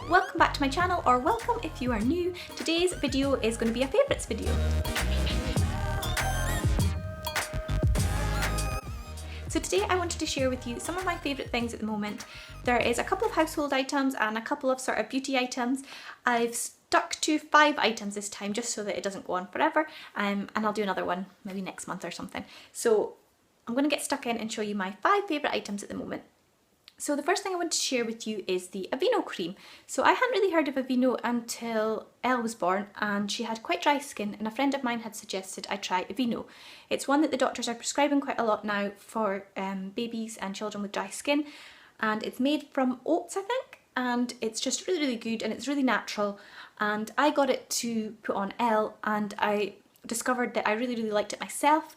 Welcome back to my channel, or welcome if you are new. Today's video is going to be a favourites video. So today I wanted to share with you some of my favourite things at the moment. There is a couple of household items and a couple of sort of beauty items. I've stuck to 5 items this time just so that it doesn't go on forever, and I'll do another one maybe next month or something. So I'm going to get stuck in and show you my 5 favourite items at the moment. So the first thing I want to share with you is the Aveeno Cream. So I hadn't really heard of Aveeno until Elle was born, and she had quite dry skin, and a friend of mine had suggested I try Aveeno. It's one that the doctors are prescribing quite a lot now for babies and children with dry skin, and it's made from oats, I think, and it's just really good and it's really natural. And I got it to put on Elle, and I discovered that I really liked it myself.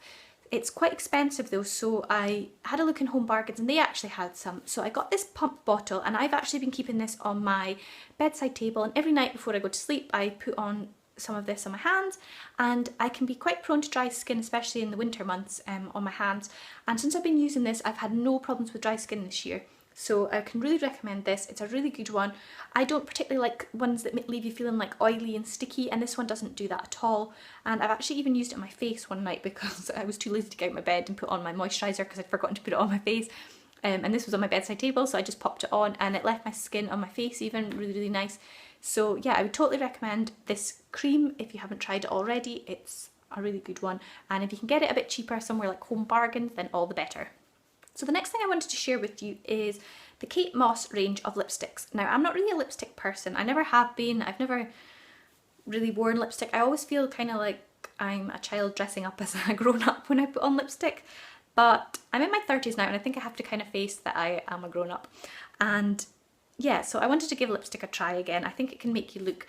It's quite expensive though, so I had a look in Home Bargains and they actually had some. So I got this pump bottle, and I've actually been keeping this on my bedside table, and every night before I go to sleep I put on some of this on my hands, and I can be quite prone to dry skin, especially in the winter months, on my hands. And since I've been using this, I've had no problems with dry skin this year. So I can really recommend this. It's a really good one. I don't particularly like ones that leave you feeling like oily and sticky, and this one doesn't do that at all. And I've actually even used it on my face one night because I was too lazy to get out of my bed and put on my moisturiser because I'd forgotten to put it on my face. And this was on my bedside table, so I just popped it on and it left my skin on my face even really nice. So yeah, I would totally recommend this cream if you haven't tried it already. It's a really good one, and if you can get it a bit cheaper somewhere like Home Bargains, then all the better. So the next thing I wanted to share with you is the Kate Moss range of lipsticks. Now, I'm not really a lipstick person. I never have been. I've never really worn lipstick. I always feel kind of like I'm a child dressing up as a grown-up when I put on lipstick. But I'm in my 30s now, and I think I have to kind of face that I am a grown-up. And yeah, so I wanted to give lipstick a try again. I think it can make you look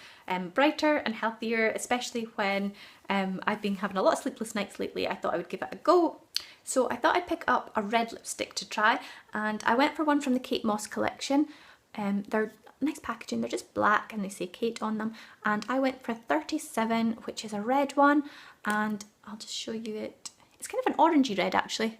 brighter and healthier, especially when I've been having a lot of sleepless nights lately. I thought I would give it a go. So I thought I'd pick up a red lipstick to try, and I went for one from the Kate Moss collection. They're nice packaging, they're just black and they say Kate on them, and I went for 37, which is a red one, and I'll just show you it. It's kind of an orangey red actually,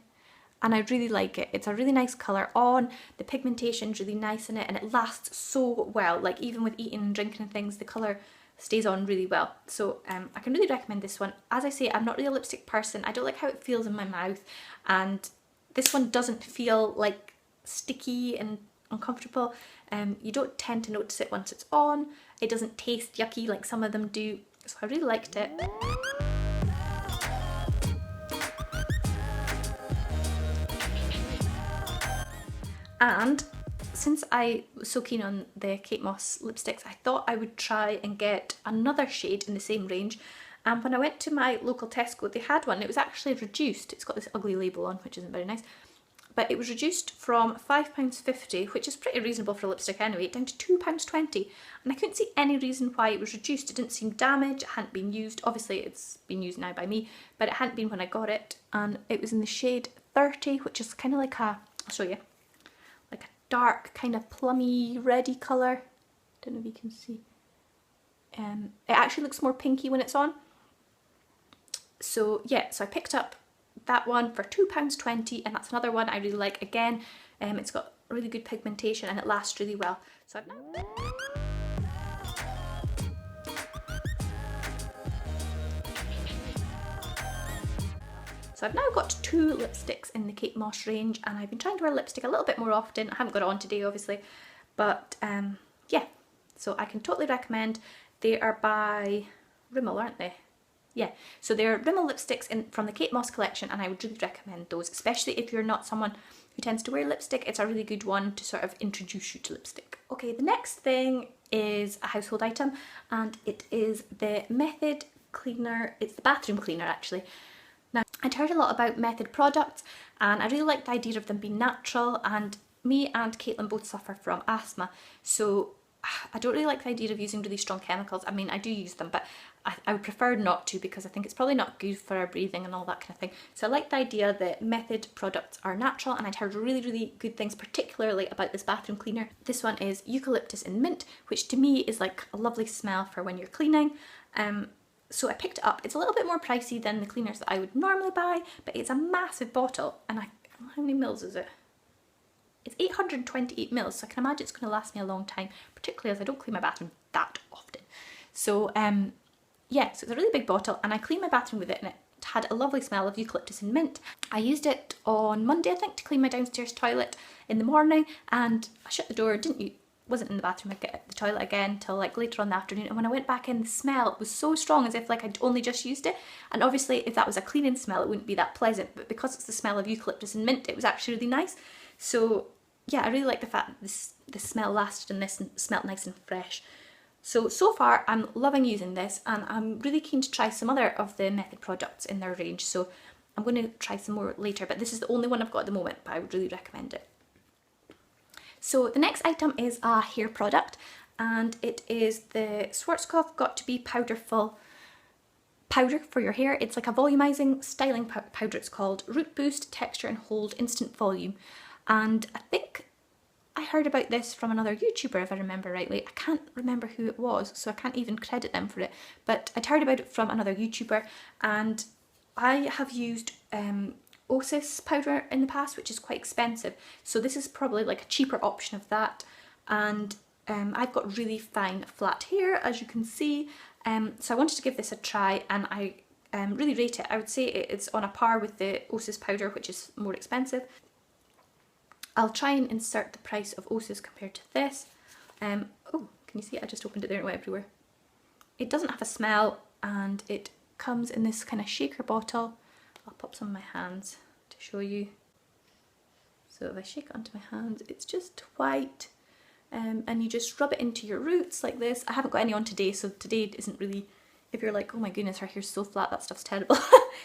and I really like it. It's a really nice colour on, the pigmentation's really nice in it, and it lasts so well. Like even with eating and drinking and things, the colour stays on really well. So I can really recommend this one. As I say, I'm not really a lipstick person. I don't like how it feels in my mouth, and this one doesn't feel like sticky and uncomfortable. You don't tend to notice it once it's on. It doesn't taste yucky like some of them do, so I really liked it. And since I was so keen on the Kate Moss lipsticks, I thought I would try and get another shade in the same range. And when I went to my local Tesco, they had one. It was actually reduced. It's got this ugly label on, which isn't very nice. But it was reduced from £5.50, which is pretty reasonable for a lipstick anyway, down to £2.20. And I couldn't see any reason why it was reduced. It didn't seem damaged, it hadn't been used. Obviously it's been used now by me, but it hadn't been when I got it. And it was in the shade 30, which is kind of like a, I'll show you, like a dark kind of plummy reddy colour. Don't know if you can see. It actually looks more pinky when it's on. So yeah, so I picked up that one for £2.20, and that's another one I really like. Again, it's got really good pigmentation and it lasts really well. So I've now got 2 lipsticks in the Kate Moss range, and I've been trying to wear lipstick a little bit more often. I haven't got it on today obviously, but yeah, so I can totally recommend. They are by Rimmel, aren't they? Yeah, so they're Rimmel lipsticks from the Kate Moss collection, and I would really recommend those, especially if you're not someone who tends to wear lipstick. It's a really good one to sort of introduce you to lipstick. Okay, the next thing is a household item, and it is the Method cleaner. It's the bathroom cleaner actually. Now, I'd heard a lot about Method products, and I really like the idea of them being natural, and me and Caitlin both suffer from asthma, so I don't really like the idea of using really strong chemicals. I mean, I do use them, but I would prefer not to, because I think it's probably not good for our breathing and all that kind of thing. So I like the idea that Method products are natural, and I'd heard really good things, particularly about this bathroom cleaner. This one is eucalyptus and mint, which to me is like a lovely smell for when you're cleaning. So I picked it up. It's a little bit more pricey than the cleaners that I would normally buy, but it's a massive bottle, and how many mils is it? It's 828 mils, so I can imagine it's going to last me a long time, particularly as I don't clean my bathroom that often. So yeah, so it's a really big bottle, and I cleaned my bathroom with it, and it had a lovely smell of eucalyptus and mint. I used it on Monday, I think, to clean my downstairs toilet in the morning, and I shut the door, wasn't in the bathroom, I'd get the toilet again till like later on in the afternoon, and when I went back in, the smell was so strong, as if like I'd only just used it. And obviously if that was a cleaning smell, it wouldn't be that pleasant, but because it's the smell of eucalyptus and mint, it was actually really nice. So yeah, I really like the fact that this smell lasted and this smelled nice and fresh. So far I'm loving using this, and I'm really keen to try some other of the Method products in their range, so I'm going to try some more later, but this is the only one I've got at the moment, but I would really recommend it. So the next item is a hair product, and it is the Schwarzkopf Got To Be Powderful powder for your hair. It's like a volumizing styling powder. It's called Root Boost Texture and Hold Instant Volume, and I think I heard about this from another YouTuber, if I remember rightly. I can't remember who it was, so I can't even credit them for it, but I'd heard about it from another YouTuber, and I have used Osis powder in the past, which is quite expensive, so this is probably like a cheaper option of that. And I've got really fine flat hair, as you can see, so I wanted to give this a try, and I really rate it. I would say it's on a par with the Osis powder, which is more expensive. I'll try and insert the price of Osis compared to this. Oh, can you see it? I just opened it there and it went everywhere. It doesn't have a smell, and it comes in this kind of shaker bottle. I'll pop some on my hands to show you. So if I shake it onto my hands, it's just white, and you just rub it into your roots like this. I haven't got any on today, so today isn't really, if you're like, oh my goodness, her hair's so flat, that stuff's terrible,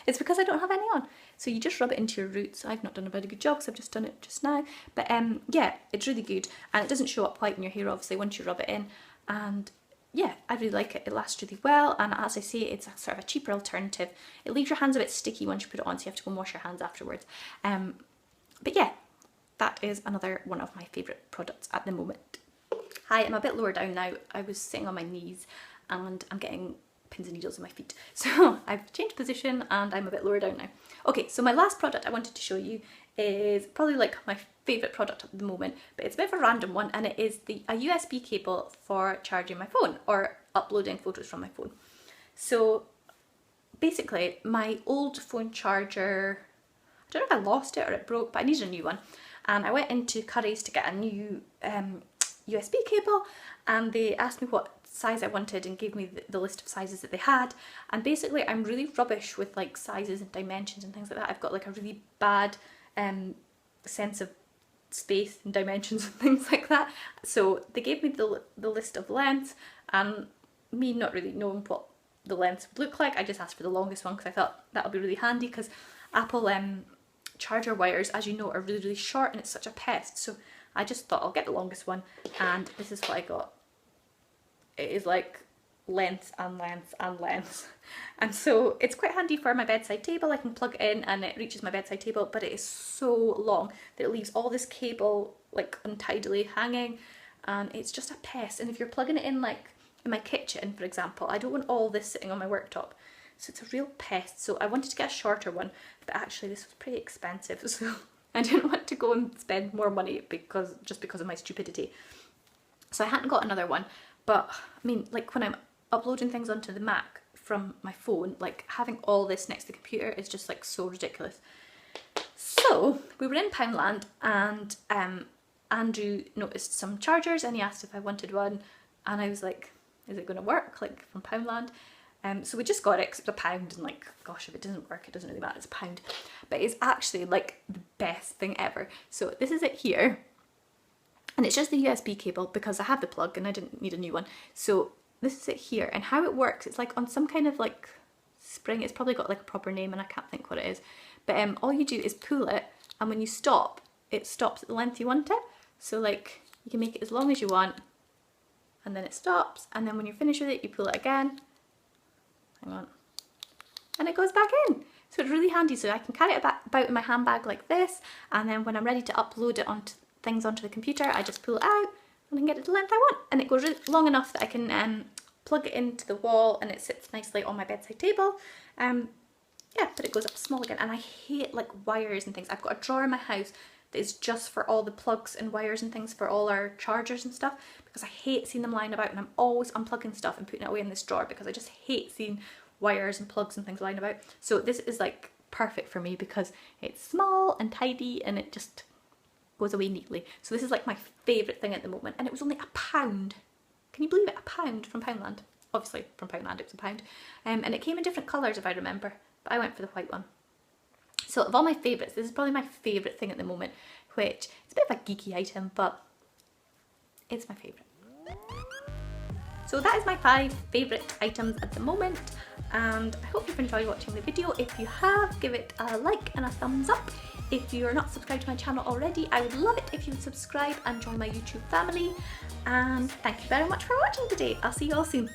it's because I don't have any on. So you just rub it into your roots. I've not done a very good job because I've just done it just now, but yeah, it's really good, and it doesn't show up white in your hair obviously once you rub it in, and yeah, I really like it. It lasts really well, and as I say, it's a sort of a cheaper alternative. It leaves your hands a bit sticky once you put it on, so you have to go and wash your hands afterwards. But yeah, that is another one of my favourite products at the moment. Hi, I'm a bit lower down now. I was sitting on my knees and I'm getting pins and needles in my feet, so I've changed position and I'm a bit lower down now. Okay, so my last product I wanted to show you is probably like my favourite product at the moment, but it's a bit of a random one, and it is a USB cable for charging my phone or uploading photos from my phone. So basically my old phone charger, I don't know if I lost it or it broke, but I needed a new one, and I went into Curry's to get a new USB cable, and they asked me what size I wanted and gave me the list of sizes that they had. And basically I'm really rubbish with like sizes and dimensions and things like that. I've got like a really bad sense of space and dimensions and things like that. So they gave me the list of lengths, and me not really knowing what the lengths would look like, I just asked for the longest one because I thought that'll be really handy, because Apple charger wires, as you know, are really short and it's such a pest. So I just thought I'll get the longest one, and this is what I got. It is like lengths and lengths and lengths, and so it's quite handy for my bedside table. I can plug it in and it reaches my bedside table, but it is so long that it leaves all this cable like untidily hanging, and it's just a pest. And if you're plugging it in like in my kitchen, for example, I don't want all this sitting on my worktop, so it's a real pest. So I wanted to get a shorter one, but actually this was pretty expensive, so I didn't want to go and spend more money just because of my stupidity. So I hadn't got another one. But I mean, like when I'm uploading things onto the Mac from my phone, like having all this next to the computer is just like so ridiculous. So we were in Poundland, and Andrew noticed some chargers and he asked if I wanted one, and I was like, is it going to work, like from Poundland? So we just got it because it's £1, and like, gosh, if it doesn't work, it doesn't really matter, it's £1. But it's actually like the best thing ever. So this is it here. And it's just the USB cable because I have the plug and I didn't need a new one. So this is it here, and how it works, it's like on some kind of like spring. It's probably got like a proper name and I can't think what it is. But all you do is pull it, and when you stop, it stops at the length you want it. So like you can make it as long as you want, and then it stops, and then when you're finished with it, you pull it again. Hang on. And it goes back in. So it's really handy. So I can carry it about in my handbag like this, and then when I'm ready to upload it onto things onto the computer, I just pull it out and I can get it the length I want, and it goes really long enough that I can plug it into the wall and it sits nicely on my bedside table. Yeah, but it goes up small again, and I hate like wires and things. I've got a drawer in my house that is just for all the plugs and wires and things for all our chargers and stuff, because I hate seeing them lying about, and I'm always unplugging stuff and putting it away in this drawer because I just hate seeing wires and plugs and things lying about. So this is like perfect for me because it's small and tidy and it just goes away neatly. So this is like my favourite thing at the moment, and it was only £1. Can you believe it? £1 from Poundland. Obviously from Poundland it was £1. And it came in different colours if I remember, but I went for the white one. So of all my favourites, this is probably my favourite thing at the moment, which is a bit of a geeky item, but it's my favourite. So that is my 5 favourite items at the moment, and I hope you've enjoyed watching the video. If you have, give it a like and a thumbs up. If you're not subscribed to my channel already, I would love it if you would subscribe and join my YouTube family. And thank you very much for watching today. I'll see you all soon.